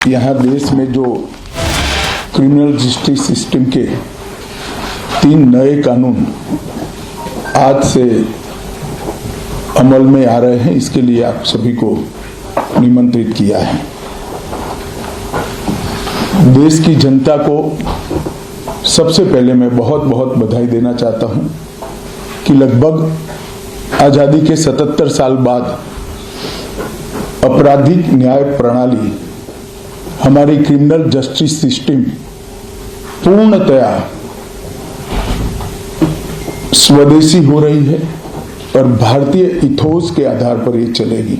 यहाँ देश में जो क्रिमिनल जस्टिस सिस्टम के 3 नए कानून आज से अमल में आ रहे हैं, इसके लिए आप सभी को निमंत्रित किया है। देश की जनता को सबसे पहले मैं बहुत बहुत बधाई देना चाहता हूं कि लगभग आजादी के 77 साल बाद आपराधिक न्याय प्रणाली, हमारी क्रिमिनल जस्टिस सिस्टम पूर्णतया स्वदेशी हो रही है और भारतीय इथोस के आधार पर ये चलेगी।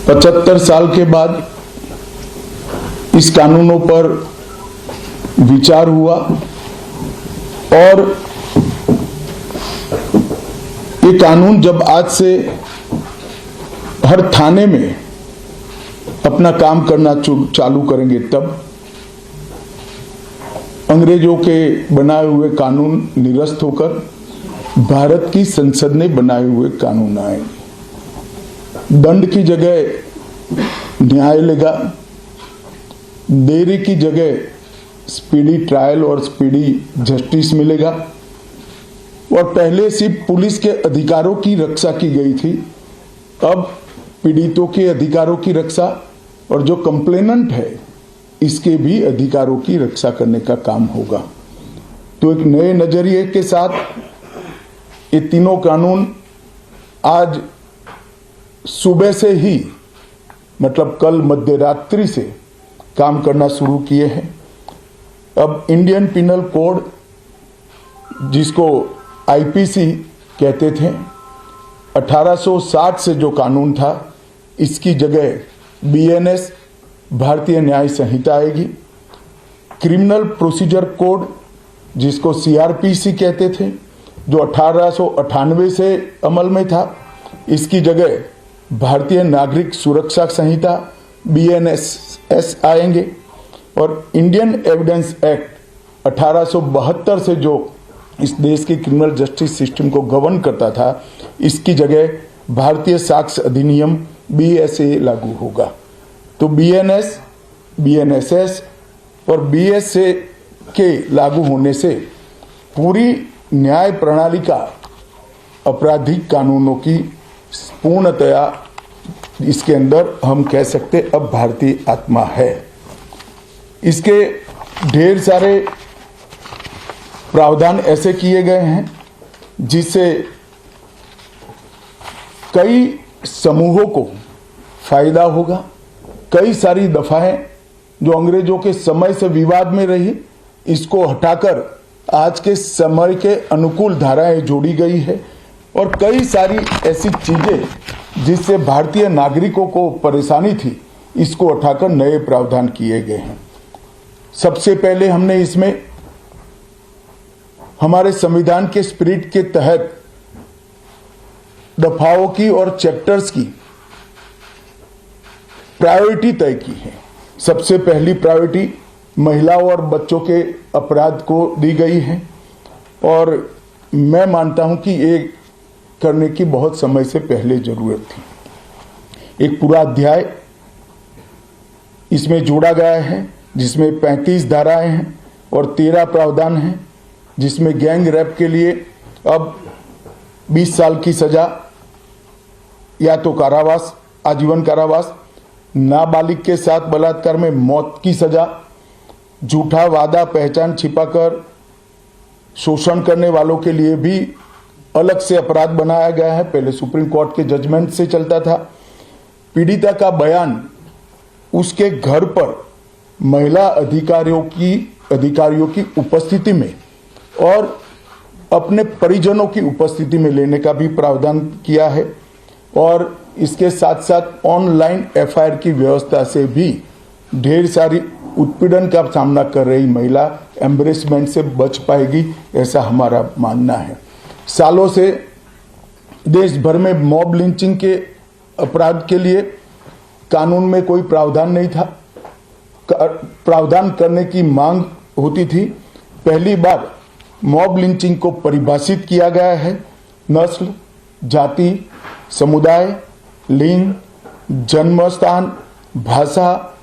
75 साल के बाद इस कानूनों पर विचार हुआ और ये कानून जब आज से हर थाने में अपना काम करना चालू करेंगे, तब अंग्रेजों के बनाए हुए कानून निरस्त होकर भारत की संसद ने बनाए हुए कानून आएंगे। दंड की जगह न्याय लेगा, देरी की जगह स्पीडी ट्रायल और स्पीडी जस्टिस मिलेगा। और पहले सिर्फ पुलिस के अधिकारों की रक्षा की गई थी, अब पीड़ितों के अधिकारों की रक्षा और जो कंप्लेनेंट है इसके भी अधिकारों की रक्षा करने का काम होगा। तो एक नए नजरिए के साथ ये तीनों कानून आज सुबह से ही, मतलब कल मध्य रात्रि से काम करना शुरू किए हैं। अब इंडियन पिनल कोड, जिसको आईपीसी कहते थे, 1860 से जो कानून था, इसकी जगह बीएनएस भारतीय न्याय संहिता आएगी। क्रिमिनल प्रोसीजर कोड, जिसको सीआरपीसी कहते थे, जो 1898 से अमल में था, इसकी जगह भारतीय नागरिक सुरक्षा संहिता बीएनएस आएंगे। और इंडियन एविडेंस एक्ट 1872 से जो इस देश की क्रिमिनल जस्टिस सिस्टम को गवर्न करता था, इसकी जगह भारतीय साक्ष्य अधिनियम बीएसए लागू होगा। तो बीएनएस, बीएनएसएस और बीएसए के लागू होने से पूरी न्याय प्रणाली का आपराधिक कानूनों की पूर्णतया इसके अंदर हम कह सकते अब भारतीय आत्मा है। इसके ढेर सारे प्रावधान ऐसे किए गए हैं जिससे कई समूहों को फायदा होगा। कई सारी दफाएं जो अंग्रेजों के समय से विवाद में रही, इसको हटाकर आज के समय के अनुकूल धाराएं जोड़ी गई है। और कई सारी ऐसी चीजें जिससे भारतीय नागरिकों को परेशानी थी, इसको हटाकर नए प्रावधान किए गए हैं। सबसे पहले हमने इसमें हमारे संविधान के स्पिरिट के तहत दफाओं की और चैप्टर्स की प्रायोरिटी तय की है। सबसे पहली प्रायोरिटी महिलाओं और बच्चों के अपराध को दी गई है और मैं मानता हूं कि ये करने की बहुत समय से पहले जरूरत थी। एक पूरा अध्याय इसमें जोड़ा गया है जिसमें 35 धाराएं हैं और 13 प्रावधान हैं, जिसमें गैंग रेप के लिए अब 20 साल की सजा या तो कारावास, आजीवन कारावास, नाबालिग के साथ बलात्कार में मौत की सजा, झूठा वादा पहचान छिपाकर शोषण करने वालों के लिए भी अलग से अपराध बनाया गया है। पहले सुप्रीम कोर्ट के जजमेंट से चलता था। पीड़िता का बयान उसके घर पर महिला अधिकारियों की उपस्थिति में और अपने परिजनों की उपस्थिति में लेने का भी प्रावधान किया है। और इसके साथ साथ ऑनलाइन एफआईआर की व्यवस्था से भी ढेर सारी उत्पीड़न का सामना कर रही महिला एम्बरेसमेंट से बच पाएगी, ऐसा हमारा मानना है। सालों से देश भर में मॉब लिंचिंग के अपराध के लिए कानून में कोई प्रावधान नहीं था। प्रावधान करने की मांग होती थी। पहली बार मॉब लिंचिंग को परिभाषित किया गया है। नस्ल, जाति, समुदाय, लिंग, जन्म स्थान भाषा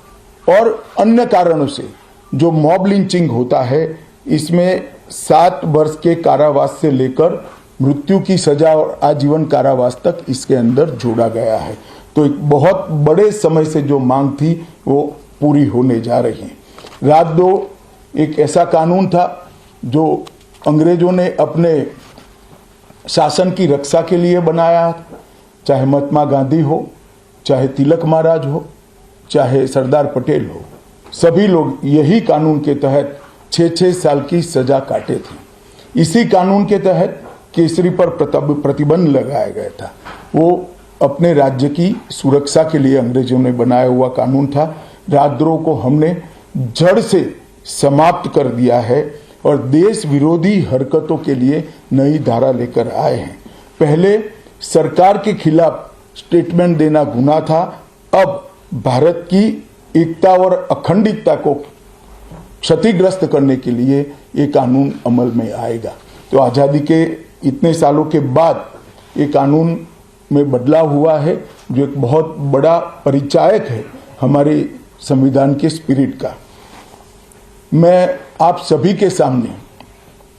और अन्य कारणों से जो मॉब लिंचिंग होता है, इसमें 7 वर्ष के कारावास से लेकर मृत्यु की सजा और आजीवन कारावास तक इसके अंदर जोड़ा गया है। तो एक बहुत बड़े समय से जो मांग थी वो पूरी होने जा रही है। रात 2 एक ऐसा कानून था जो अंग्रेजों ने अपने शासन की रक्षा के लिए बनाया, चाहे महात्मा गांधी हो, चाहे तिलक महाराज हो, चाहे सरदार पटेल हो, सभी लोग यही कानून के तहत 6-6 साल की सजा काटे थे। इसी कानून के तहत केसरी पर प्रतिबंध लगाया गया था। वो अपने राज्य की सुरक्षा के लिए अंग्रेजों ने बनाया हुआ कानून था। राजद्रोह को हमने जड़ से समाप्त कर दिया है और देश विरोधी हरकतों के लिए नई धारा लेकर आए हैं। पहले सरकार के खिलाफ स्टेटमेंट देना गुनाह था, अब भारत की एकता और अखंडता को क्षतिग्रस्त करने के लिए ये कानून अमल में आएगा। तो आज़ादी के इतने सालों के बाद ये कानून में बदलाव हुआ है, जो एक बहुत बड़ा परिचायक है हमारे संविधान के स्पिरिट का। मैं आप सभी के सामने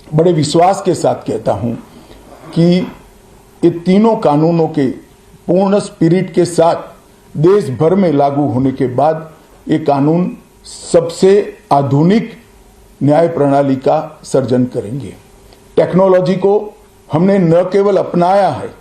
बड़े विश्वास के साथ कहता हूं कि ये तीनों कानूनों के पूर्ण स्पिरिट के साथ देश भर में लागू होने के बाद ये कानून सबसे आधुनिक न्याय प्रणाली का सर्जन करेंगे। टेक्नोलॉजी को हमने न केवल अपनाया है,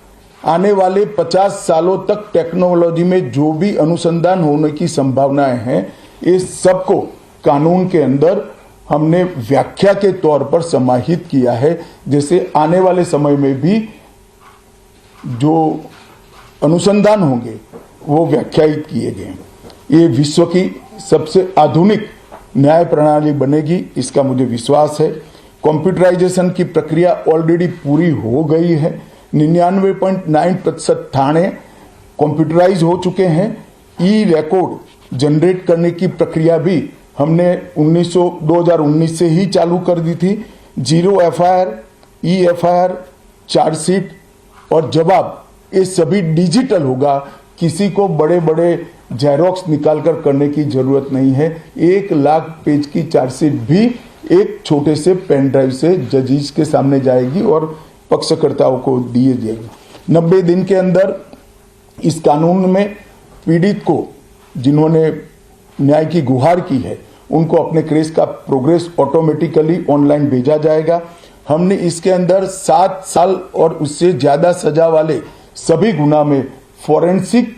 आने वाले 50 सालों तक टेक्नोलॉजी में जो भी अनुसंधान होने की संभावनाएं हैं, इस सबको कानून के अंदर हमने व्याख्या के तौर पर समाहित किया है, जैसे आने वाले समय में भी जो अनुसंधान होंगे वो व्याख्यायित किए गए। ये विश्व की सबसे आधुनिक न्याय प्रणाली बनेगी, इसका मुझे विश्वास है। कंप्यूटराइजेशन की प्रक्रिया ऑलरेडी पूरी हो गई है। 99.9% थाने कंप्यूटराइज हो चुके हैं। ई रिकॉर्ड जनरेट करने की प्रक्रिया भी हमने 2019 से ही चालू कर दी थी। 0 FIR, ई FIR, चार्जशीट और जवाब, ये सभी डिजिटल होगा। किसी को बड़े बड़े जेरोक्स निकालकर करने की जरूरत नहीं है। 1 लाख पेज की चार्जशीट भी एक छोटे से पेन ड्राइव से जजेस के सामने जाएगी और पक्षकर्ताओं को दिए जाएगी। 90 दिन के अंदर इस कानून में पीड़ित को, जिन्होंने न्याय की गुहार की है, उनको अपने केस का प्रोग्रेस ऑटोमेटिकली ऑनलाइन भेजा जाएगा। हमने इसके अंदर 7 साल और उससे ज्यादा सजा वाले सभी गुना में फॉरेंसिक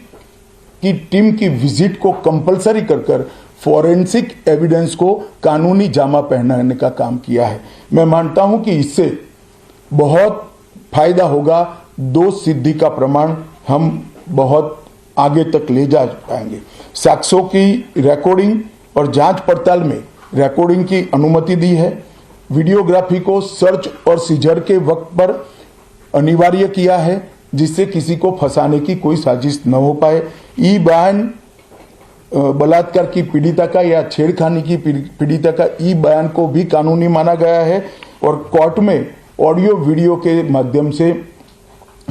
की टीम की विजिट को कंपलसरी कर फॉरेंसिक एविडेंस को कानूनी जामा पहनाने का काम किया है। मैं मानता हूं कि इससे बहुत फायदा होगा। दोष सिद्धि का प्रमाण हम बहुत आगे तक ले जा पाएंगे। साक्ष्यों की रिकॉर्डिंग और जांच पड़ताल में रिकॉर्डिंग की अनुमति दी है। वीडियोग्राफी को सर्च और सीजर के वक्त पर अनिवार्य किया है, जिससे किसी को फंसाने की कोई साजिश न हो पाए। ई बयान बलात्कार की पीड़िता का या छेड़खानी की पीड़िता का ई बयान को भी कानूनी माना गया है और कोर्ट में ऑडियो वीडियो के माध्यम से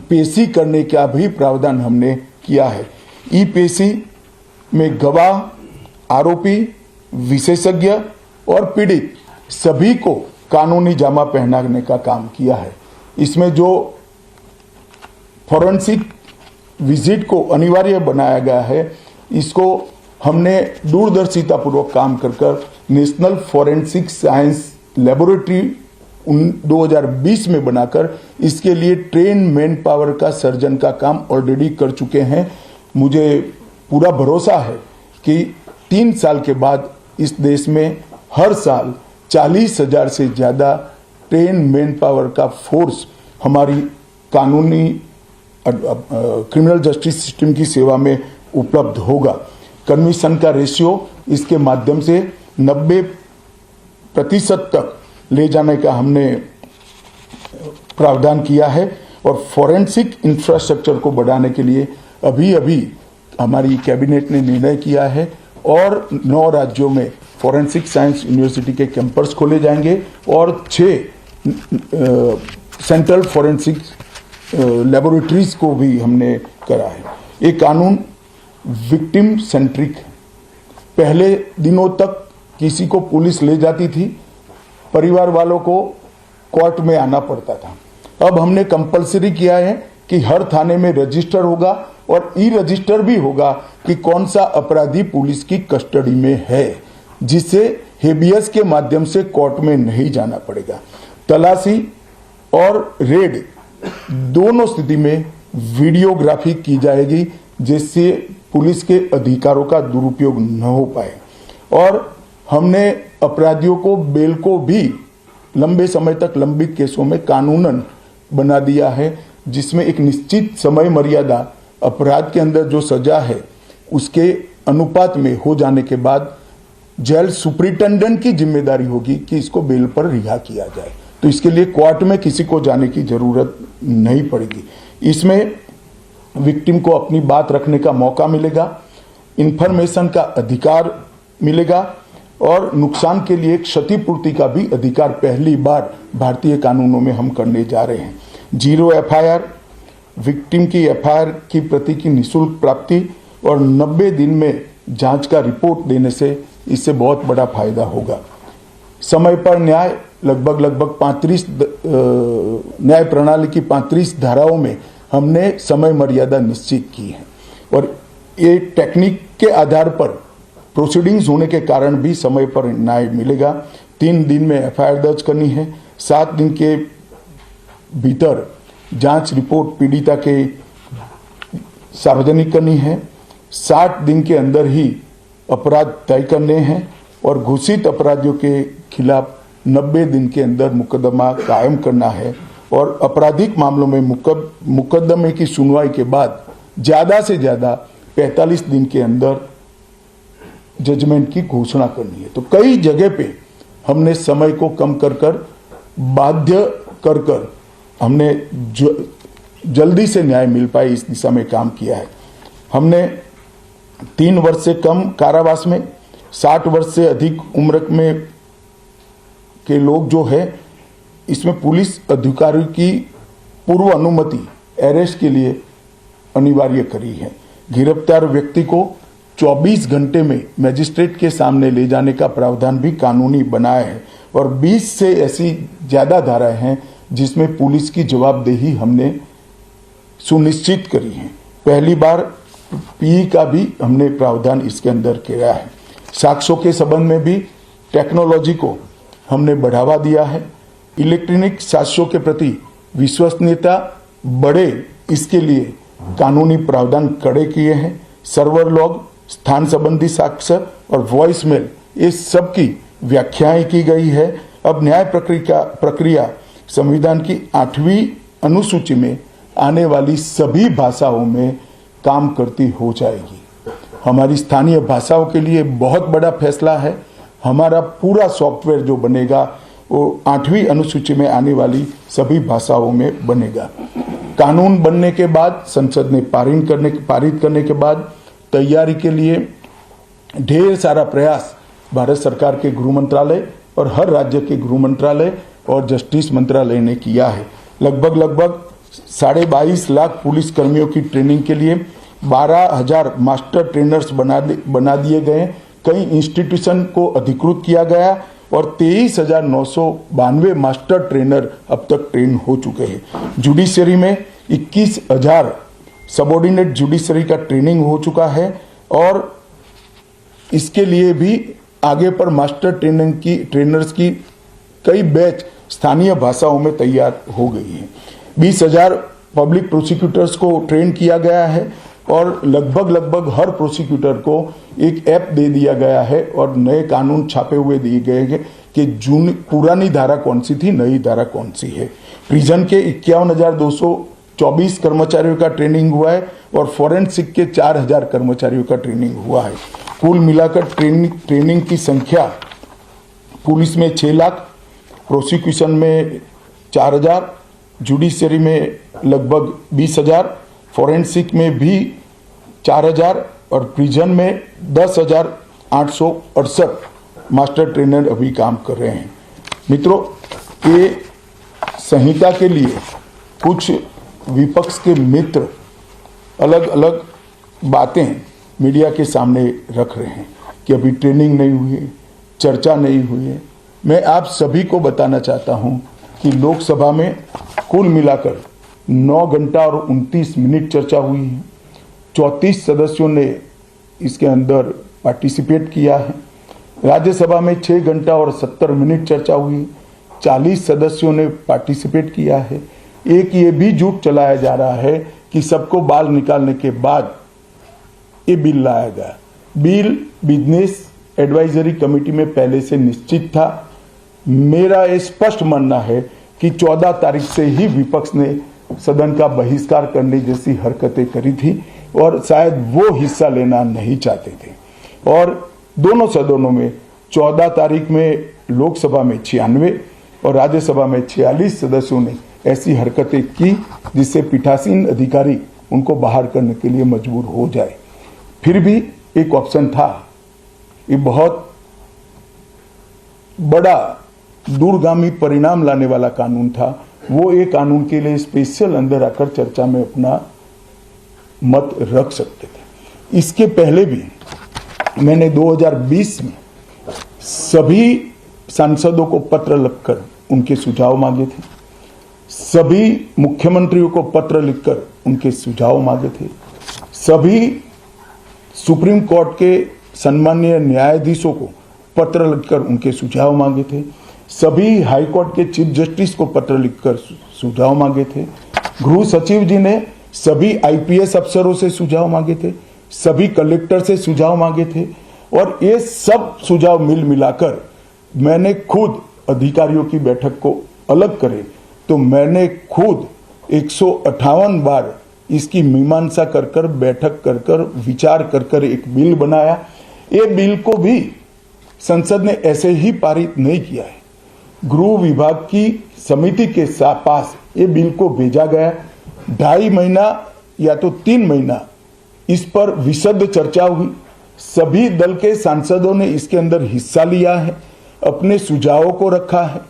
पेशी करने का भी प्रावधान हमने किया है। ई पेशी में गवाह, आरोपी, विशेषज्ञ और पीड़ित सभी को कानूनी जामा पहनाने का काम किया है। इसमें जो फॉरेंसिक विजिट को अनिवार्य बनाया गया है, इसको हमने दूरदर्शितापूर्वक काम कर नेशनल फॉरेंसिक साइंस लेबोरेटरी 2020 में बनाकर इसके लिए ट्रेन मैन पावर का सर्जन का काम ऑलरेडी कर चुके हैं। मुझे पूरा भरोसा है कि 3 साल के बाद इस देश में हर साल 40,000 से ज़्यादा ट्रेन मैन पावर का फोर्स हमारी कानूनी क्रिमिनल जस्टिस सिस्टम की सेवा में उपलब्ध होगा। कमीशन का रेशियो इसके माध्यम से 90% तक ले जाने का हमने प्रावधान किया है और फॉरेंसिक इंफ्रास्ट्रक्चर को बढ़ाने के लिए अभी हमारी कैबिनेट ने निर्णय किया है और 9 राज्यों में फॉरेंसिक साइंस यूनिवर्सिटी के कैंपस खोले जाएंगे और 6 सेंट्रल फॉरेंसिक लेबोरेटरीज को भी हमने करा है। ये कानून विक्टिम सेंट्रिक है। पहले दिनों तक किसी को पुलिस ले जाती थी, परिवार वालों को कोर्ट में आना पड़ता था। अब हमने कंपलसरी किया है कि हर थाने में रजिस्टर होगा और ई रजिस्टर भी होगा कि कौन सा अपराधी पुलिस की कस्टडी में है, जिससे हेबियस के माध्यम से कोर्ट में नहीं जाना पड़ेगा। तलाशी और रेड दोनों स्थिति में वीडियोग्राफी की जाएगी, जिससे पुलिस के अधिकारों का दुरुपयोग न हो पाए। और हमने अपराधियों को बेल को भी लंबे समय तक लंबित केसों में कानूनन बना दिया है, जिसमें एक निश्चित समय मर्यादा अपराध के अंदर जो सजा है उसके अनुपात में हो जाने के बाद जेल सुपरिटेंडेंट की जिम्मेदारी होगी कि इसको बेल पर रिहा किया जाए। तो इसके लिए कोर्ट में किसी को जाने की जरूरत नहीं पड़ेगी। इसमें विक्टिम को अपनी बात रखने का मौका मिलेगा, इंफॉर्मेशन का अधिकार मिलेगा और नुकसान के लिए क्षतिपूर्ति का भी अधिकार पहली बार भारतीय कानूनों में हम करने जा रहे हैं। 0 FIR, विक्टिम की FIR की प्रति की निःशुल्क प्राप्ति और 90 दिन में जांच का रिपोर्ट देने से इससे बहुत बड़ा फायदा होगा। समय पर न्याय लगभग 35 न्याय प्रणाली की 35 धाराओं में हमने समय मर्यादा निश्चित की है और ये टेक्निक के आधार पर प्रोसीडिंग्स होने के कारण भी समय पर न्याय मिलेगा। 3 दिन में FIR दर्ज करनी है, 7 दिन के भीतर जांच रिपोर्ट पीड़िता के सार्वजनिक करनी है, 60 दिन के अंदर ही अपराध तय करने हैं और घोषित अपराधियों के खिलाफ 90 दिन के अंदर मुकदमा कायम करना है और आपराधिक मामलों में मुकदमे की सुनवाई के बाद ज़्यादा से ज़्यादा 45 दिन के अंदर जजमेंट की घोषणा करनी है। तो कई जगह पे हमने समय को कम कर बाध्य कर हमने जल्दी से न्याय मिल पाए इस दिशा में काम किया है। हमने 3 वर्ष से कम कारावास में 60 वर्ष से अधिक उम्र में के लोग जो है इसमें पुलिस अधिकारी की पूर्व अनुमति अरेस्ट के लिए अनिवार्य करी है। गिरफ्तार व्यक्ति को 24 घंटे में मजिस्ट्रेट के सामने ले जाने का प्रावधान भी कानूनी बनाया है और 20 से ऐसी ज्यादा धाराएं हैं जिसमें पुलिस की जवाबदेही हमने सुनिश्चित करी है। पहली बार पीई का भी हमने प्रावधान इसके अंदर किया है। साक्ष्यों के संबंध में भी टेक्नोलॉजी को हमने बढ़ावा दिया है। इलेक्ट्रॉनिक साक्ष्यों के प्रति विश्वसनीयता बढ़े, इसके लिए कानूनी प्रावधान कड़े किए हैं। सर्वर लॉग, स्थान संबंधी साक्ष्य और वॉइस मेल, इस सब की व्याख्याएं की गई है। अब न्याय प्रक्रिया संविधान की 8वीं अनुसूची में आने वाली सभी भाषाओं में काम करती हो जाएगी। हमारी स्थानीय भाषाओं के लिए बहुत बड़ा फैसला है। हमारा पूरा सॉफ्टवेयर जो बनेगा वो 8वीं अनुसूची में आने वाली सभी भाषाओं में बनेगा। कानून बनने के बाद संसद ने पारित करने के बाद तैयारी के लिए ढेर सारा प्रयास भारत सरकार के गृह मंत्रालय और हर राज्य के गृह मंत्रालय और जस्टिस मंत्रालय ने किया है। लगभग 22.5 लाख पुलिस कर्मियों की ट्रेनिंग के लिए 12,000 मास्टर ट्रेनर्स बना दिए गए। कई इंस्टीट्यूशन को अधिकृत किया गया और 23,992 मास्टर ट्रेनर अब तक ट्रेन हो चुके हैं। जुडिशरी में 21,000 सबऑर्डिनेट जुडिशरी का ट्रेनिंग हो चुका है और इसके लिए भी आगे पर मास्टर ट्रेनर्स की कई बैच स्थानीय भाषाओं में तैयार हो गई है। 20,000 पब्लिक प्रोसिक्यूटर्स को ट्रेन किया गया है और लगभग हर प्रोसिक्यूटर को एक ऐप दे दिया गया है और नए कानून छापे हुए दिए गए हैं कि पुरानी धारा कौन सी थी, नई धारा कौन सी है। प्रिजन के 51,224 कर्मचारियों का ट्रेनिंग हुआ है और फॉरेंसिक के 4,000 कर्मचारियों का ट्रेनिंग हुआ है। कुल मिलाकर ट्रेनिंग की संख्या पुलिस में 6 लाख, प्रोसिक्यूशन में 4,000, जुडिशरी में लगभग 20,000, फॉरेंसिक में भी 4,000 और प्रिजन में 10,868 मास्टर ट्रेनर अभी काम कर रहे हैं। मित्रों, ये संहिता के लिए कुछ विपक्ष के मित्र अलग अलग बातें मीडिया के सामने रख रहे हैं कि अभी ट्रेनिंग नहीं हुई है, चर्चा नहीं हुई है। मैं आप सभी को बताना चाहता हूं कि लोकसभा में कुल मिलाकर 9 घंटा और 29 मिनट चर्चा हुई है। 34 सदस्यों ने इसके अंदर पार्टिसिपेट किया है। राज्यसभा में 6 घंटा और 70 मिनट चर्चा हुई, 40 सदस्यों ने पार्टिसिपेट किया है। एक ये भी झूठ चलाया जा रहा है कि सबको बाल निकालने के बाद ये बिल लाया गया। बिल बिजनेस एडवाइजरी कमेटी में पहले से निश्चित था। मेरा ये स्पष्ट मानना है कि 14 तारीख से ही विपक्ष ने सदन का बहिष्कार करने जैसी हरकतें करी थी और शायद वो हिस्सा लेना नहीं चाहते थे। और दोनों सदनों में 14 तारीख में लोकसभा में 96 और राज्यसभा में 46 सदस्यों ने ऐसी हरकतें की जिससे पीठासीन अधिकारी उनको बाहर करने के लिए मजबूर हो जाए। फिर भी एक ऑप्शन था। ये बहुत बड़ा दूरगामी परिणाम लाने वाला कानून था। वो एक कानून के लिए स्पेशल अंदर आकर चर्चा में अपना मत रख सकते थे। इसके पहले भी मैंने 2020 में सभी सांसदों को पत्र लिखकर उनके सुझाव मांगे थे। सभी मुख्यमंत्रियों को पत्र लिखकर उनके सुझाव मांगे थे। सभी सुप्रीम कोर्ट के सम्मानीय न्यायाधीशों को पत्र लिखकर उनके सुझाव मांगे थे। सभी हाई कोर्ट के चीफ जस्टिस को पत्र लिखकर सुझाव मांगे थे। गृह सचिव जी ने सभी आईपीएस अफसरों से सुझाव मांगे थे, सभी कलेक्टर से सुझाव मांगे थे। और ये सब सुझाव मिलाकर मैंने खुद अधिकारियों की बैठक को अलग करे तो मैंने खुद 158 बार इसकी मीमांसा कर बैठक कर विचार कर एक बिल बनाया। ये बिल को भी संसद ने ऐसे ही पारित नहीं किया है। गृह विभाग की समिति के पास ये बिल को भेजा गया। 2.5 महीना या तो 3 महीना इस पर विशद चर्चा हुई। सभी दल के सांसदों ने इसके अंदर हिस्सा लिया है, अपने सुझावों को रखा है।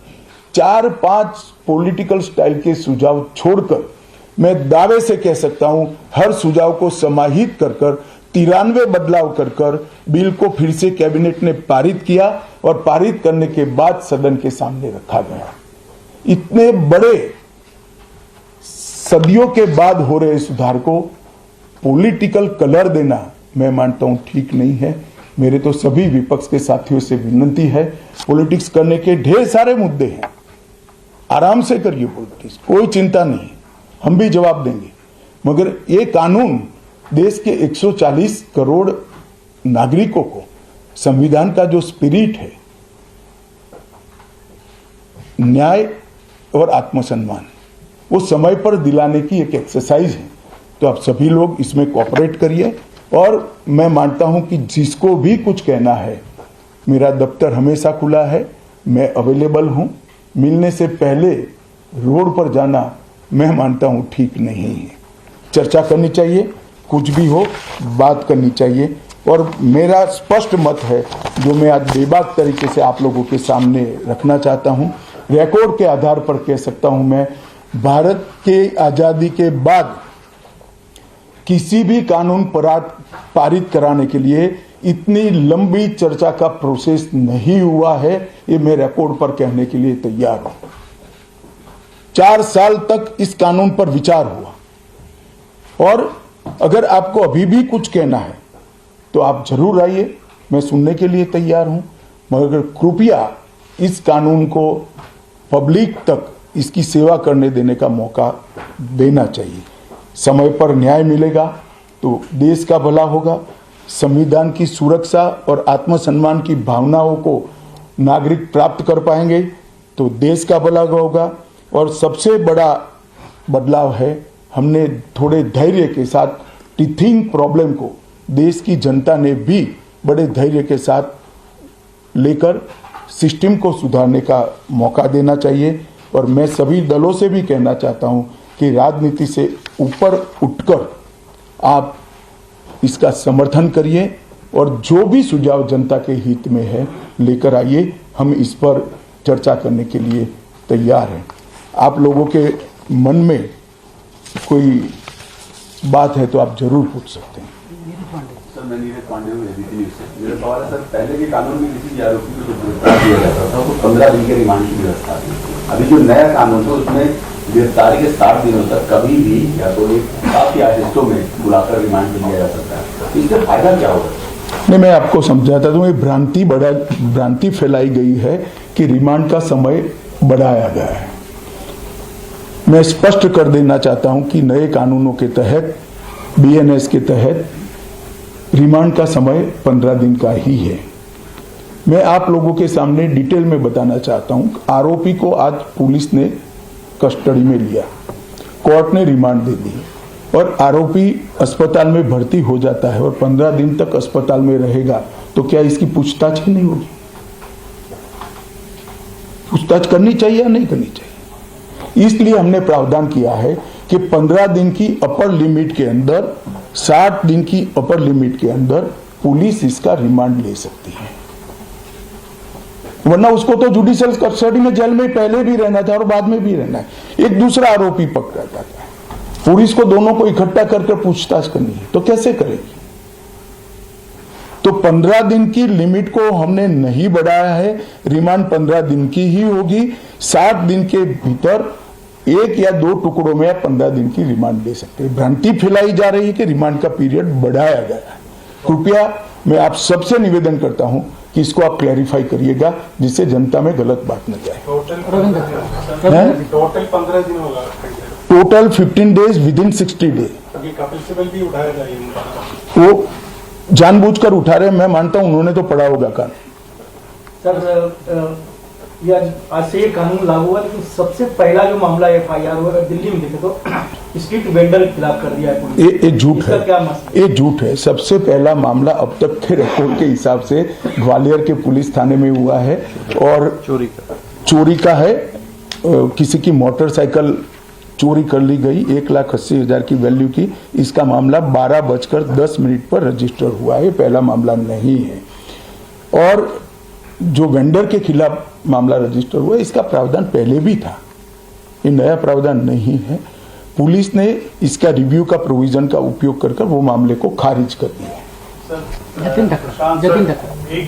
4-5 पॉलिटिकल स्टाइल के सुझाव छोड़कर मैं दावे से कह सकता हूं हर सुझाव को समाहित कर 93 बदलाव कर बिल को फिर से कैबिनेट ने पारित किया और पारित करने के बाद सदन के सामने रखा गया। इतने बड़े सदियों के बाद हो रहे सुधार को पॉलिटिकल कलर देना मैं मानता हूं ठीक नहीं है। मेरे तो सभी विपक्ष के साथियों से विनती है, पॉलिटिक्स करने के ढेर सारे मुद्दे हैं, आराम से करिए पॉलिटिक्स, कोई चिंता नहीं, हम भी जवाब देंगे। मगर ये कानून देश के 140 करोड़ नागरिकों को संविधान का जो स्पिरिट है, न्याय और आत्मसम्मान, वो समय पर दिलाने की एक एक्सरसाइज है। तो आप सभी लोग इसमें कोऑपरेट करिए। और मैं मानता हूं कि जिसको भी कुछ कहना है, मेरा दफ्तर हमेशा खुला है, मैं अवेलेबल हूं। मिलने से पहले रोड पर जाना मैं मानता हूं ठीक नहीं है। चर्चा करनी चाहिए, कुछ भी हो बात करनी चाहिए। और मेरा स्पष्ट मत है जो मैं आज बेबाक तरीके से आप लोगों के सामने रखना चाहता हूं। रिकॉर्ड के आधार पर कह सकता हूं, मैं भारत के आजादी के बाद किसी भी कानून पारित कराने के लिए इतनी लंबी चर्चा का प्रोसेस नहीं हुआ है। ये मैं रिकॉर्ड पर कहने के लिए तैयार हूं। 4 साल तक इस कानून पर विचार हुआ। और अगर आपको अभी भी कुछ कहना है तो आप जरूर आइए, मैं सुनने के लिए तैयार हूं। मगर कृपया इस कानून को पब्लिक तक इसकी सेवा करने देने का मौका देना चाहिए। समय पर न्याय मिलेगा तो देश का भला होगा। संविधान की सुरक्षा और आत्मसम्मान की भावनाओं को नागरिक प्राप्त कर पाएंगे तो देश का भला होगा। और सबसे बड़ा बदलाव है, हमने थोड़े धैर्य के साथ टीथिंग प्रॉब्लम को देश की जनता ने भी बड़े धैर्य के साथ लेकर सिस्टम को सुधारने का मौका देना चाहिए। और मैं सभी दलों से भी कहना चाहता हूं कि राजनीति से ऊपर उठकर आप इसका समर्थन करिए और जो भी सुझाव जनता के हित में है लेकर आइए। हम इस पर चर्चा करने के लिए तैयार हैं। आप लोगों के मन में कोई बात है तो आप जरूर पूछ सकते हैं। मैं नीरज पांडे हूँ एबीपी न्यूज से। मेरा सवाल है सर, पहले के कानून में किसी भी आरोपी को जो गिरफ्तार किया जाता था वो 15 दिन के रिमांड की व्यवस्था थी। अभी जो नया कानून है उसमें गिरफ्तारी के 60 दिनों तक कभी भी या तो एक साथ या हिस्सों में बुलाकर रिमांड पे लिया जा सकता है। इससे फायदा क्या होगा? नहीं, मैं आपको समझाता हूँ। ये भ्रांति फैलाई गई है कि रिमांड का समय बढ़ाया गया है। मैं स्पष्ट कर देना चाहता हूं कि नए कानूनों के तहत, बीएनएस के तहत रिमांड का समय 15 दिन का ही है। मैं आप लोगों के सामने डिटेल में बताना चाहता हूं। आरोपी को आज पुलिस ने कस्टडी में लिया, कोर्ट ने रिमांड दे दी और आरोपी अस्पताल में भर्ती हो जाता है और 15 दिन तक अस्पताल में रहेगा, तो क्या इसकी पूछताछ ही नहीं होगी? पूछताछ करनी चाहिए या नहीं करनी चाहिए? इसलिए हमने प्रावधान किया है कि 15 दिन की अपर लिमिट के अंदर, 60 दिन की अपर लिमिट के अंदर पुलिस इसका रिमांड ले सकती है। वरना उसको तो जुडिशियल कस्टडी में जेल में पहले भी रहना था और बाद में भी रहना है। एक दूसरा आरोपी पकड़ा जाता है, पुलिस को दोनों को इकट्ठा करके पूछताछ करनी है, तो कैसे करेगी? तो 15 दिन की लिमिट को हमने नहीं बढ़ाया है। रिमांड 15 दिन की ही होगी। 60 दिन के भीतर एक या दो टुकड़ों में आप 15 दिन की रिमांड ले सकते हैं। भ्रांति फैलाई जा रही है कि रिमांड का पीरियड बढ़ाया गया है। कृपया मैं आप सबसे निवेदन करता हूं कि इसको आप क्लैरिफाई करिएगा, जिससे जनता में गलत बात न जाए। टोटल 15 दिन होगा। Total 15 days within 60 day. Kapil Sibal भी उठाया जाएगा, वो जानबूझकर उठा रहे हैं। मैं मानता हूं उन्होंने तो पढ़ा होगा कानून। सर, ये आज से ये कानून लागू हुआ, लेकिन सबसे पहला जो मामला FIR हुआ दिल्ली में देखे तो स्ट्रीट वेंडर के खिलाफ कर दिया है पुलिस। ये झूठ है, क्या मसला? ये झूठ है। सबसे पहला मामला अब तक के रिकॉर्ड के हिसाब से ग्वालियर के पुलिस थाने में हुआ है और चोरी का है। किसी की मोटरसाइकिल चोरी कर ली गई 1,80,000 की वैल्यू की। इसका मामला 12:10 पर रजिस्टर हुआ है। पहला मामला नहीं है। और जो वेंडर के खिलाफ मामला रजिस्टर हुआ, इसका प्रावधान पहले भी था, ये नया प्रावधान नहीं है। पुलिस ने इसका रिव्यू का प्रोविजन का उपयोग कर वो मामले को खारिज कर दिया। एक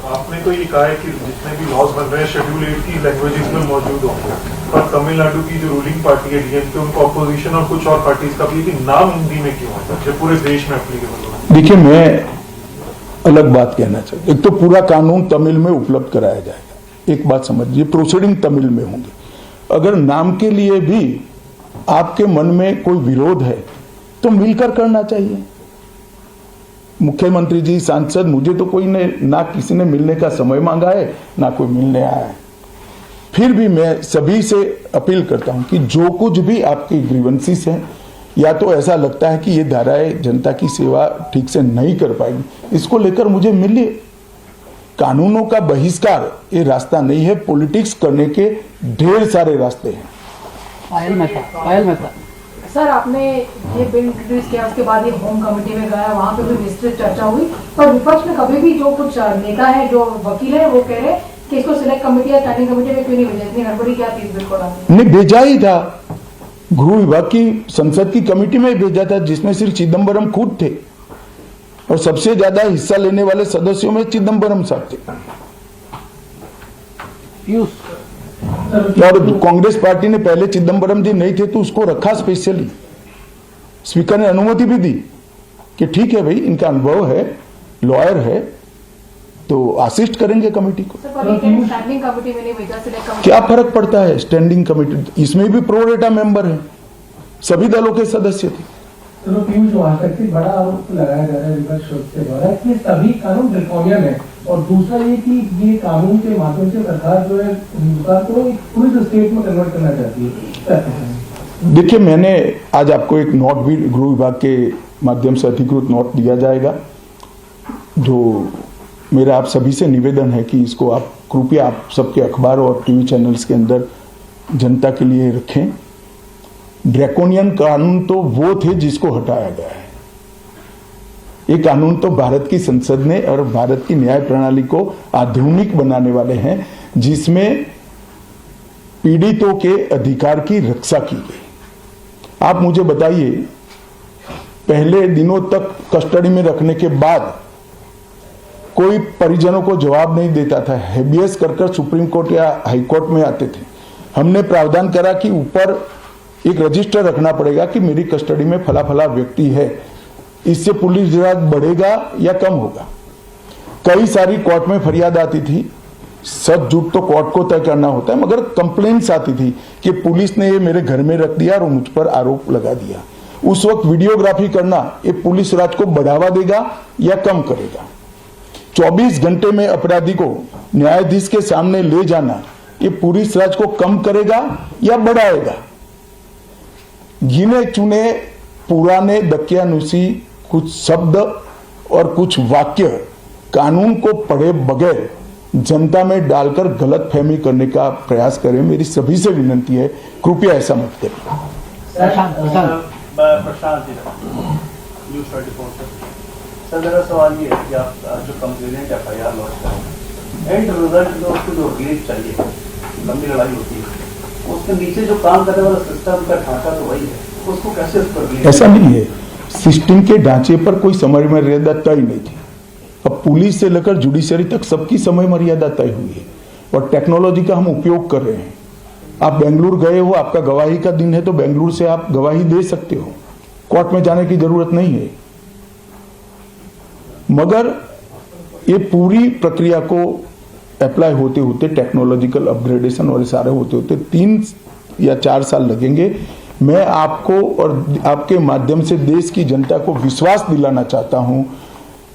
आपने तो ये कहा है कि जितने भी लॉज बन रहे हैं शेड्यूल 8 की लैंग्वेजेस में मौजूद होंगे, और तमिलनाडु की जो रूलिंग पार्टी है DMK, उनको अपोजिशन और कुछ और पार्टीज का भी नाम हिंदी में क्यों है जब पूरे देश में एप्लीकेबल हो? देखिए, मैं अलग बात कहना चाहता हूं। एक तो पूरा कानून तमिल में उपलब्ध कराया जाएगा। एक बात समझिए, प्रोसीडिंग तमिल में होंगी। अगर नाम के लिए भी आपके मन में कोई विरोध है तो मिलकर करना चाहिए। मुख्यमंत्री जी, सांसद, मुझे तो कोई ने ना किसी ने मिलने का समय मांगा है ना कोई मिलने आया है। फिर भी मैं सभी से अपील करता हूं कि जो कुछ भी आपकी ग्रीवेंसीज हैं, या तो ऐसा लगता है कि ये धाराएं जनता की सेवा ठीक से नहीं कर पाएगी, इसको लेकर मुझे मिलिए। कानूनों का बहिष्कार ये रास्ता नहीं है। पॉलिटिक्स करने के ढेर सारे रास्ते हैं। पायल मेहता सर, आपने ये बिल इंट्रोड्यूस किया, उसके बाद ये होम कमेटी में गया, वहाँ पे भी विस्तृत चर्चा हुई, पर विपक्ष में कभी भी जो कुछ नेता है, जो वकील है, वो कह रहे हैं कि इसको सिलेक्ट कमेटी या स्टैंडिंग कमेटी में क्यों नहीं भेजा? इतनी गड़बड़ी क्या थी इस बिल को? नहीं, भेजा ही था। गृह विभाग की संसद की कमेटी में भेजा था, जिसमें सिर्फ चिदम्बरम खुद थे और सबसे ज्यादा हिस्सा लेने वाले सदस्यों में चिदम्बरम साहब थे। और कांग्रेस पार्टी ने पहले चिदम्बरम जी नहीं थे तो उसको रखा स्पेशली। स्पीकर ने अनुमति भी दी कि ठीक है भाई, इनका अनुभव है, लॉयर है, तो असिस्ट करेंगे कमेटी को। स्टैंडिंग कमेटी में नहीं भेजा, सिलेक्ट कमेटी। क्या फर्क पड़ता है? स्टैंडिंग कमेटी, इसमें भी प्रो रेटा मेंबर है, सभी दलों के सदस्य थे। चलो पीयूष, वहां तक भी बड़ा आरोप लगाया जा रहा है विपक्ष के द्वारा कि सभी कानून ड्रैकोनियन है, और दूसरा ये कि ये कानून के माध्यम से सरकार जो है हिंदुस्तान को एक पुलिस स्टेट में कन्वर्ट करना चाहती है। देखिए, मैंने आज आपको एक नोट भी गृह विभाग के माध्यम से अधिकृत नोट दिया जाएगा, जो मेरा आप सभी से निवेदन है कि इसको आप कृपया आप सबके अखबार और टीवी चैनल्स के अंदर जनता के लिए रखें। ड्रैकोनियन कानून तो वो थे जिसको हटाया गया है। ये कानून तो भारत की संसद ने और भारत की न्याय प्रणाली को आधुनिक बनाने वाले हैं, जिसमें पीड़ितों के अधिकार की रक्षा की गई। आप मुझे बताइए, पहले दिनों तक कस्टडी में रखने के बाद कोई परिजनों को जवाब नहीं देता था, हेबियस कर सुप्रीम कोर्ट या हाई कोर्ट में आते थे। हमने प्रावधान करा कि ऊपर एक रजिस्टर रखना पड़ेगा कि मेरी कस्टडी में फला फला व्यक्ति है। इससे पुलिस जांच बढ़ेगा या कम होगा। कई सारी कोर्ट में फरियाद आती थी, सच झूठ तो कोर्ट को तय करना होता है, मगर कंप्लेंट्स आती थी कि पुलिस ने ये मेरे घर में रख दिया और मुझ पर आरोप लगा दिया। उस वक्त वीडियोग्राफी करना ये पुलिस राज को बढ़ावा देगा या कम करेगा? 24 घंटे में अपराधी को न्यायाधीश के सामने ले जाना ये पुलिस राज को कम करेगा या बढ़ाएगा? गिने चुने पुराने दकियानुसी कुछ शब्द और कुछ वाक्य कानून को पढ़े बगैर जनता में डालकर गलत फहमी करने का प्रयास करें। मेरी सभी से विनती है, कृपया ऐसा मत करें। प्रशांत जी, न्यूज़ 24 सर, मेरा सवाल ये है कि आप जो कंप्लेनेंट FIR लॉन्च करें, एंड रिजल्ट में उसको जो रिलीफ चाहिए, लंबी लड़ाई होती है, उसके नीचे जो काम करने वाला सिस्टम का ढांचा तो वही है, उसको कैसे उस पर ऐसा नहीं है, सिस्टम के ढांचे पर कोई समय मर्यादा तय नहीं थी। अब पुलिस से लेकर जुडिशरी तक सबकी समय मर्यादा तय हुई है और टेक्नोलॉजी का हम उपयोग कर रहे हैं। आप बेंगलुरु गए हो, आपका गवाही का दिन है तो बेंगलुरु से आप गवाही दे सकते हो, कोर्ट में जाने की जरूरत नहीं है। मगर ये पूरी प्रक्रिया को अप्लाई होते होते, टेक्नोलॉजिकल अपग्रेडेशन और सारे होते होते 3 या 4 साल लगेंगे। मैं आपको और आपके माध्यम से देश की जनता को विश्वास दिलाना चाहता हूं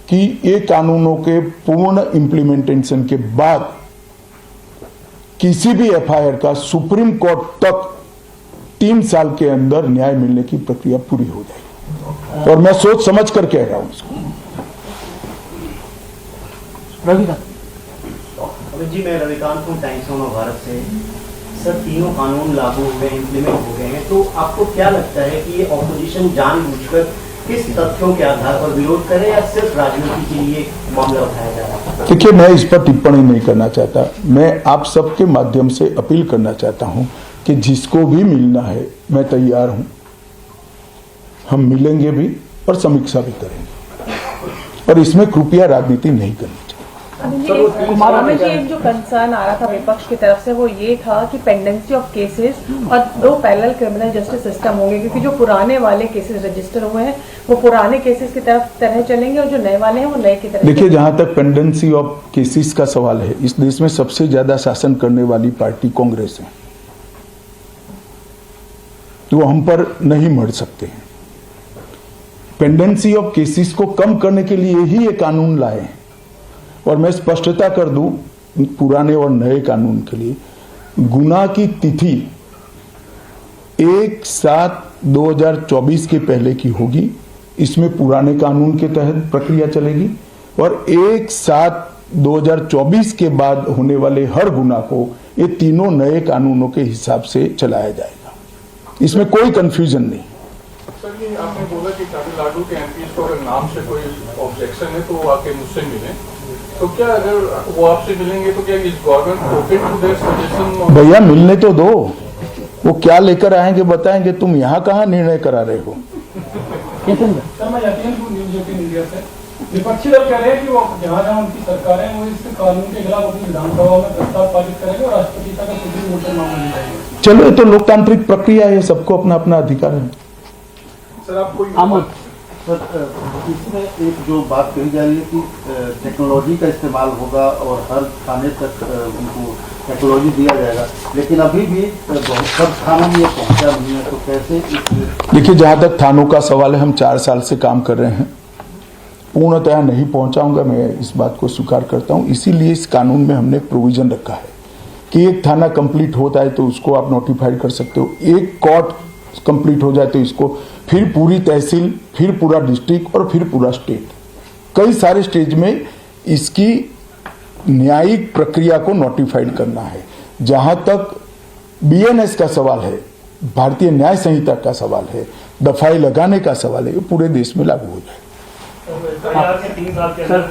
कि ये कानूनों के पूर्ण इम्प्लीमेंटेशन के बाद किसी भी FIR का सुप्रीम कोर्ट तक 3 साल के अंदर न्याय मिलने की प्रक्रिया पूरी हो जाएगी और मैं सोच समझ कर कह रहा हूं इसको। जी, मैं रविकांत हूँ, टाइम्स ऑफ भारत से। सर, तीनों कानून लागू हुए, इम्प्लीमेंट हो गए हैं, तो आपको क्या लगता है कि ये ऑपोजिशन जानबूझकर किस तथ्यों के आधार पर विरोध करे या सिर्फ राजनीति के लिए मामला उठाया जा रहा है? देखिए, मैं इस पर टिप्पणी नहीं करना चाहता। मैं आप सबके माध्यम से अपील करना चाहता हूं कि जिसको भी मिलना है मैं तैयार हूं, हम मिलेंगे भी और समीक्षा भी करेंगे और इसमें कृपया राजनीति नहीं करनी चाहिए। हमें जी एक जो कंसर्न आ रहा था विपक्ष की तरफ से वो ये था कि पेंडेंसी ऑफ केसेस और 2 पैरेलल क्रिमिनल जस्टिस सिस्टम होंगे, क्योंकि जो पुराने वाले केसेस रजिस्टर हुए हैं वो पुराने केसेस की तरह चलेंगे और जो नए वाले हैं वो नए की तरह। देखिए, जहां तक पेंडेंसी ऑफ केसेस का सवाल है, इस देश में सबसे ज्यादा शासन करने वाली पार्टी कांग्रेस है, तो वो हम पर नहीं मर सकते हैं। पेंडेंसी ऑफ केसेस को कम करने के लिए ही ये कानून लाए हैं और मैं स्पष्टता कर दूं पुराने और नए कानून के लिए, गुनाह की तिथि 1/7/2024 के पहले की होगी, इसमें पुराने कानून के तहत प्रक्रिया चलेगी और 1/7/2024 के बाद होने वाले हर गुनाह को ये तीनों नए कानूनों के हिसाब से चलाया जाएगा। इसमें कोई कंफ्यूजन नहीं। सर, ये आपने बोला कि तमिलनाडु के MPs को अगर नाम से कोई ऑब्जेक्शन है तो वो आके मुझसे मिले, तो क्या अगर वो आपसे मिलेंगे तो क्या इस government open to their suggestion? भैया, मिलने तो दो, वो क्या लेकर आएंगे बताएंगे। तुम यहाँ कहाँ निर्णय करा रहे हो? सर, मैं यकीनपुर न्यूज़ 18 इंडिया से। विपक्षी दल कह रहे हैं कि वो जहाँ उनकी सरकार है वो इस कानून के खिलाफ अपनी विधानसभा में प्रस्ताव पारित करेंगे और राष्ट्रपति तक सुप्रीम कोर्ट में मामला ले जाएंगे। चलो, ये तो लोकतांत्रिक प्रक्रिया है, सबको अपना अपना अधिकार है। सर, आप कोई सर, इसमें एक जो बात कही जा रही है कि टेक्नोलॉजी का इस्तेमाल होगा और हर थाने तक उनको टेक्नोलॉजी दिया जाएगा, लेकिन अभी भी बहुत सब थानों में ये पहुंचा नहीं है, तो कैसे? देखिए, जहां तक थानों का सवाल है, हम 4 साल से काम कर रहे हैं, पूर्णतः नहीं पहुंचाऊंगा, मैं इस बात को स्वीकार करता हूं। इसीलिए इस कानून में हमने प्रोविजन रखा है कि एक थाना कंप्लीट होता है तो उसको आप नोटिफाइड कर सकते हो, एक कोर्ट कंप्लीट हो जाए तो इसको, फिर पूरी तहसील, फिर पूरा डिस्ट्रिक्ट और फिर पूरा स्टेट, कई सारे स्टेज में इसकी न्यायिक प्रक्रिया को नोटिफाइड करना है। जहां तक BNS का सवाल है, भारतीय न्याय संहिता का सवाल है, दफाई लगाने का सवाल है, ये पूरे देश में लागू हो जाए। FIR के 3 साल के अंदर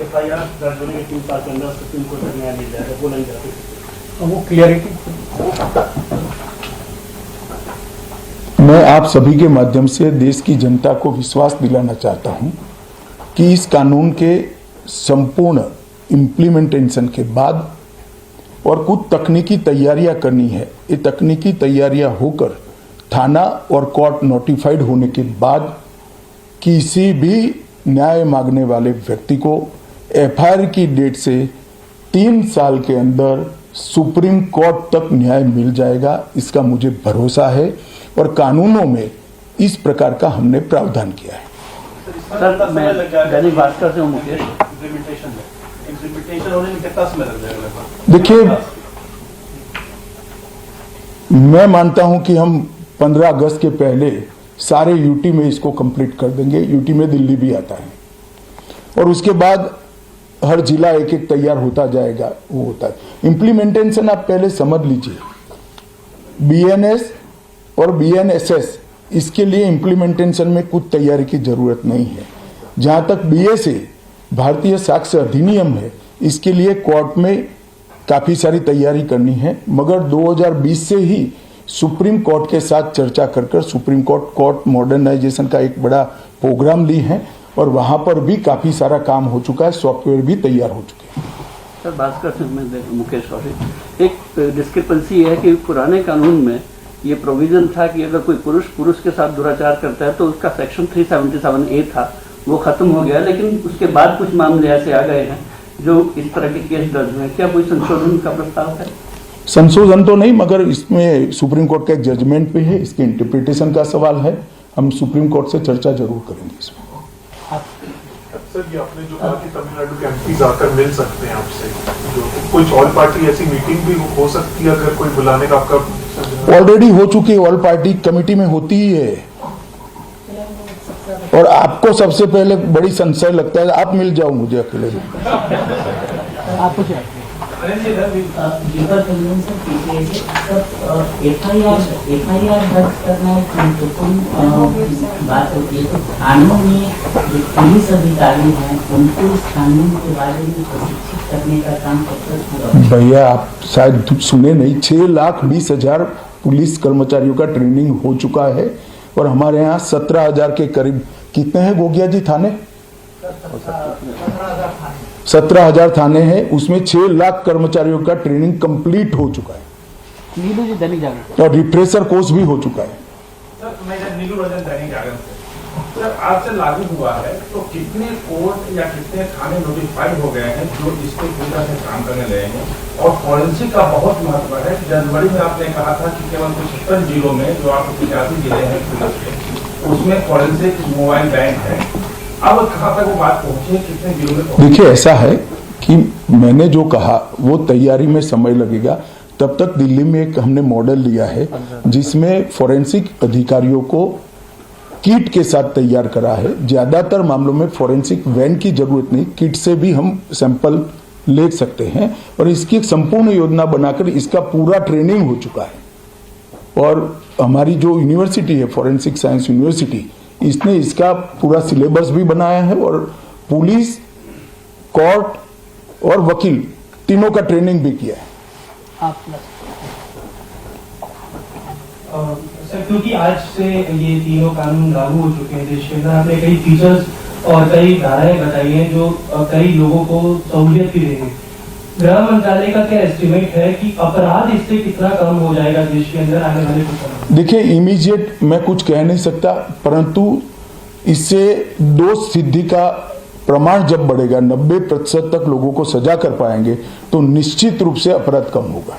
FIR दर्ज होने के 3 साल के अंदर सुप्रीम कोर्ट तक न्याय मिल जाएगा, वो नहीं जाते, वो क्लियरिटी मैं आप सभी के माध्यम से देश की जनता को विश्वास दिलाना चाहता हूं कि इस कानून के संपूर्ण इम्प्लीमेंटेशन के बाद और कुछ तकनीकी तैयारियां करनी है, ये तकनीकी तैयारियां होकर थाना और कोर्ट नोटिफाइड होने के बाद किसी भी न्याय मांगने वाले व्यक्ति को एफआईआर की डेट से 3 साल के अंदर सुप्रीम कोर्ट तक न्याय मिल जाएगा, इसका मुझे भरोसा है और कानूनों में इस प्रकार का हमने प्रावधान किया है। सर मैं दैनिक भास्कर से हूं मुकेश। इम्प्लीमेंटेशन होने में कितना समय लग जाएगा? देखिए, मैं मानता हूं कि हम 15 अगस्त के पहले सारे यूटी में इसको कंप्लीट कर देंगे। यूटी में दिल्ली भी आता है और उसके बाद हर जिला एक एक तैयार होता जाएगा, वो होता है। इम्प्लीमेंटेशन आप पहले समझ लीजिए, बीएनएस और बीएनएसएस, इसके लिए इम्प्लीमेंटेशन में कुछ तैयारी की जरूरत नहीं है। जहां तक बीएसए भारतीय साक्ष्य अधिनियम है, इसके लिए कोर्ट में काफी सारी तैयारी करनी है, मगर 2020 से ही सुप्रीम कोर्ट के साथ चर्चा कर सुप्रीम कोर्ट मॉडर्नाइजेशन का एक बड़ा प्रोग्राम ली है और वहां पर भी काफी सारा काम हो चुका है, सॉफ्टवेयर भी तैयार हो चुके हैं। सर भास्कर से मैं मुकेश कौशिक, एक डिस्क्रिपेंसी है कि पुराने कानून में ये प्रोविजन था कि अगर कोई पुरुष के साथ दुराचार करता है तो उसका सेक्शन 377A था, वो खत्म हो गया, लेकिन उसके बाद कुछ मामले ऐसे आ गए हैं जो इस तरह के केस दर्ज हुए। क्या कोई संशोधन का प्रस्ताव है? संशोधन तो नहीं, मगर इसमें सुप्रीम कोर्ट का एक जजमेंट भी है, इसके इंटरप्रिटेशन का सवाल है। हम सुप्रीम कोर्ट से चर्चा जरूर करेंगे इसमें। सर ये आपने जो कहा कि तमिलनाडु के एमपीज आकर मिल सकते हैं आपसे, जो कुछ ऑल पार्टी ऐसी मीटिंग भी हो सकती है अगर कोई बुलाने का आपका? ऑलरेडी हो चुकी है, ऑल पार्टी कमेटी में होती ही है और आपको सबसे पहले बड़ी संशय लगता है, आप मिल जाओ मुझे अकेले में। आप कुछ एफआईआर दर्ज करना एक महत्वपूर्ण बात होती है। तो कानून में जो पुलिस अधिकारी हैं उनको इस कानून के बारे में प्रशिक्षित करने का काम कब तक पूरा? भैया आप शायद सुने नहीं, 6,20,000 पुलिस कर्मचारियों का ट्रेनिंग हो चुका है और हमारे यहाँ 17,000 के करीब, कितने हैं गोगिया जी थाने? 17,000 थाने हैं, उसमें 6 लाख कर्मचारियों का ट्रेनिंग कंप्लीट हो चुका है नीलू जी दैनिक जागरण और रिफ्रेशर कोर्स भी हो चुका है। सर मैं नीलू रंजन दैनिक जागरण से, सर आज से लागू हुआ है तो कितने कोर्ट या कितने थाने नोटिफाइड हो गए हैं जो इस पे पूरी तरह से काम करने लगे हैं? और फॉरेंसिक का बहुत महत्व है। जनवरी में आपने कहा था कि केवल कुछ 70 जिलों में, जो आपको 85 जिले हैं उसमें फॉरेंसिक मोबाइल बैंक है। अब कहाँ तक वो बात पहुंची है, कितने जिलों में? देखिए ऐसा है कि मैंने जो कहा वो तैयारी में समय लगेगा। तब तक दिल्ली में एक हमने मॉडल लिया है जिसमें फॉरेंसिक अधिकारियों को किट के साथ तैयार करा है। ज्यादातर मामलों में फॉरेंसिक वैन की जरूरत नहीं, किट से भी हम सैंपल ले सकते हैं और इसकी एक संपूर्ण योजना बनाकर इसका पूरा ट्रेनिंग हो चुका है। और हमारी जो यूनिवर्सिटी है, फॉरेंसिक साइंस यूनिवर्सिटी, इसने इसका पूरा सिलेबस भी बनाया है और पुलिस, कोर्ट और वकील तीनों का ट्रेनिंग भी किया है। सर क्योंकि आज से ये तीनों कानून लागू हो चुके हैं देश के अंदर, आपने कई फीचर्स और कई धाराएं बताई हैं जो कई लोगों को सहूलियत भी देंगे। गृह मंत्रालय का क्या एस्टिमेट है कि अपराध इससे कितना कम हो जाएगा देश के अंदर आने वाले कुछ समय? देखिए इमीडिएट मैं कुछ कह नहीं सकता, परंतु इससे दोष सिद्धि का प्रमाण जब बढ़ेगा, 90% तक लोगों को सजा कर पाएंगे तो निश्चित रूप से अपराध कम होगा।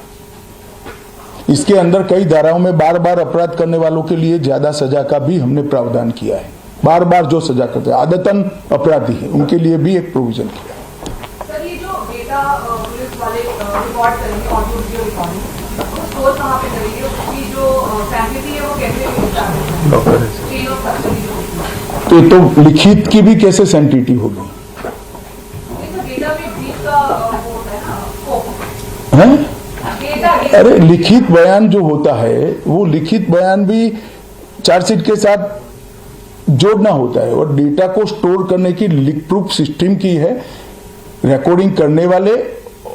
इसके अंदर कई धाराओं में बार बार अपराध करने वालों के लिए ज्यादा सजा का भी हमने प्रावधान किया है। बार बार जो सजा करते हैं, आदतन अपराधी है, उनके लिए भी एक प्रोविजन किया है। सर ये जो डेटा पुलिस वाले रिकॉर्ड करेंगे, ऑडियो वीडियो रिकॉर्डिंग, वो स्टोर कहाँ पे करेंगे? उसकी जो फैसिलिटी है वो कैसे? चेन ऑफ कस्टडी तो ये तो लिखित की भी कैसे सेंसिटिविटी होगी? डेटा में ब्रीच का वो होता है ना स्कोप है? अरे लिखित बयान जो होता है वो लिखित बयान भी चार्जशीट के साथ जोड़ना होता है और डेटा को स्टोर करने की लीक प्रूफ सिस्टम की है। रिकॉर्डिंग करने वाले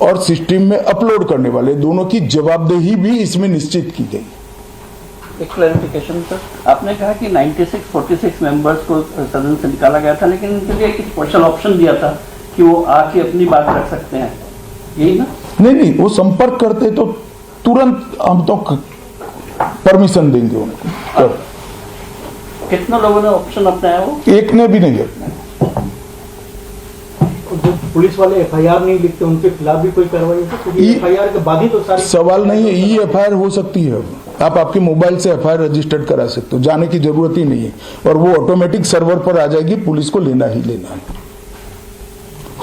और सिस्टम में अपलोड करने वाले दोनों की जवाबदेही भी इसमें निश्चित की गई। एक क्लैरिफिकेशन सर, आपने कहा कि 46 मेंबर्स को सदन से निकाला गया था, लेकिन उनके लिए एक स्पेशल ऑप्शन दिया था कि वो आके अपनी बात रख सकते हैं, यही ना? नहीं, वो संपर्क करते तो तुरंत हम तो परमिशन देंगे उनको। कितने लोगों ने ऑप्शन अपनाया? वो एक ने भी नहीं अपनाया। जो पुलिस वाले एफआईआर नहीं लिखते उनके खिलाफ भी कोई कार्रवाई होती है? क्योंकि एफआईआर के बाद ही तो सारी सवाल नहीं है, ई एफआईआर हो सकती है। आप आपके मोबाइल से एफआईआर रजिस्टर्ड करा सकते हो, जाने की जरूरत ही नहीं है, और वो ऑटोमेटिक सर्वर पर आ जाएगी, पुलिस को लेना ही लेना है।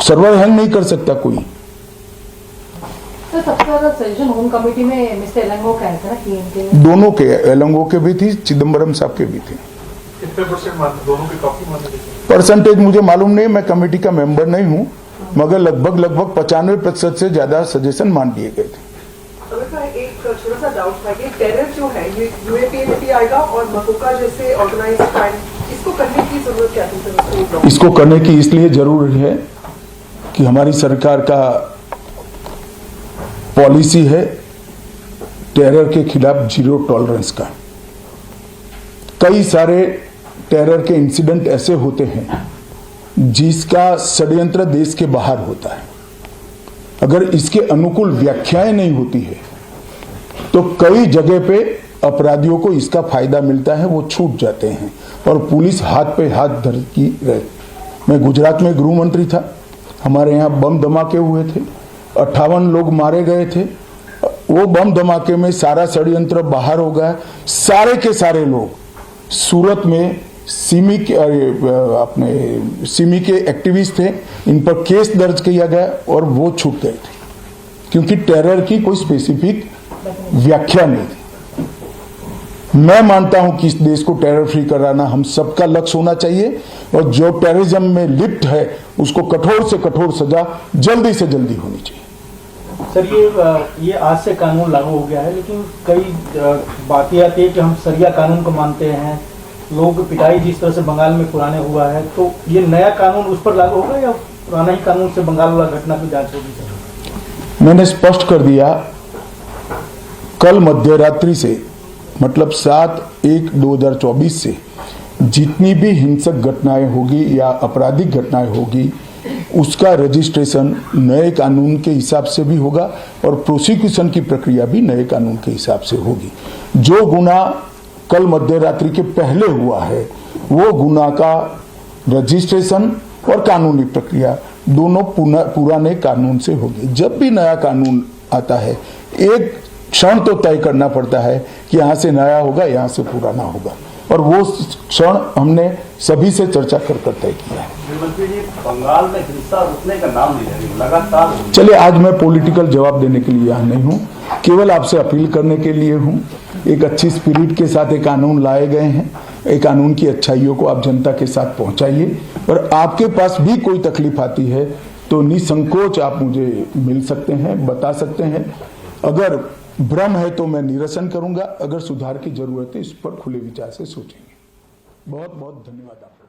सर्वर हैंग नहीं कर सकता कोई। तो सबसे ज्यादा सजेशन होम कमेटी में मिस्टर एलंगो का है ना, कि दोनों के, एलंगो के भी थी, चिदम्बरम साहब के भी थे। कितने परसेंट मानते, दोनों की काफी मानते? परसेंटेज मुझे मालूम नहीं, मैं कमेटी का मेंबर नहीं हूं, मगर लगभग 95% से ज्यादा सजेशन मान लिए गए थे। एक छोटा सा डाउट था कि टेरर जो है ये यूएपी में भी आएगा और मकोका जैसे ऑर्गेनाइज्ड क्राइम, इसको करने की जरूरत क्या थी? इसको करने की इसलिए जरूरी है कि हमारी सरकार का पॉलिसी है टेरर के खिलाफ जीरो टॉलरेंस का। कई सारे टेरर के इंसिडेंट ऐसे होते हैं जिसका षड्यंत्र देश के बाहर होता है। अगर इसके अनुकूल व्याख्याएं नहीं होती है तो कई जगह पे अपराधियों को इसका फायदा मिलता है, वो छूट जाते हैं और पुलिस हाथ पे हाथ धर की रहे। मैं गुजरात में गृह मंत्री था, हमारे यहाँ बम धमाके हुए थे, 58 लोग मारे गए थे। वो बम धमाके में सारा षड्यंत्र बाहर हो गया। सारे के सारे लोग सूरत में सिमी के एक्टिविस्ट थे, इन पर केस दर्ज किया गया और वो छूट गए थे, क्योंकि टेरर की कोई स्पेसिफिक व्याख्या नहीं थी। मैं मानता हूं कि इस देश को टेरर फ्री कराना हम सबका लक्ष्य होना चाहिए, और जो टेररिज्म में लिप्त है उसको कठोर से कठोर सजा जल्दी से जल्दी होनी चाहिए। सर ये आज से कानून लागू हो गया है, लेकिन कई बातें आती है कि हम सरिया कानून को मानते हैं, लोग पिटाई जिस तरह से बंगाल में पुराने हुआ है, तो ये नया कानून उस पर लागू होगा या पुराना ही कानून से बंगाल वाला घटना की जांच होगी? सर मैंने स्पष्ट कर दिया, कल मध्यरात्रि से मतलब 7/1/2024 से जितनी भी हिंसक घटनाएं होगी या आपराधिक घटनाएं होगी उसका रजिस्ट्रेशन नए कानून के हिसाब से भी होगा और प्रोसिक्यूशन की प्रक्रिया भी नए कानून के हिसाब से होगी। जो गुना कल मध्यरात्रि के पहले हुआ है वो गुना का रजिस्ट्रेशन और कानूनी प्रक्रिया दोनों पुराने कानून से होगी। जब भी नया कानून आता है एक क्षण तो तय करना पड़ता है कि यहाँ से नया होगा, यहाँ से पुराना होगा, और वो क्षण हमने सभी से चर्चा कर तय किया है। बंगाल में हिंसा रुकने का नाम नहीं ले रही, लगातार। चलिए, आज मैं पॉलिटिकल जवाब देने के लिए यहाँ नहीं हूँ, केवल आपसे अपील करने के लिए हूँ। एक अच्छी स्पिरिट के साथ एक कानून लाए गए हैं, एक कानून की अच्छाइयों को आप जनता के साथ पहुँचाइए, और आपके पास भी कोई तकलीफ आती है तो निसंकोच आप मुझे मिल सकते हैं, बता सकते हैं। अगर भ्रम है तो मैं निरसन करूंगा, अगर सुधार की जरूरत है इस पर खुले विचार से सोचेंगे। बहुत बहुत धन्यवाद आपका।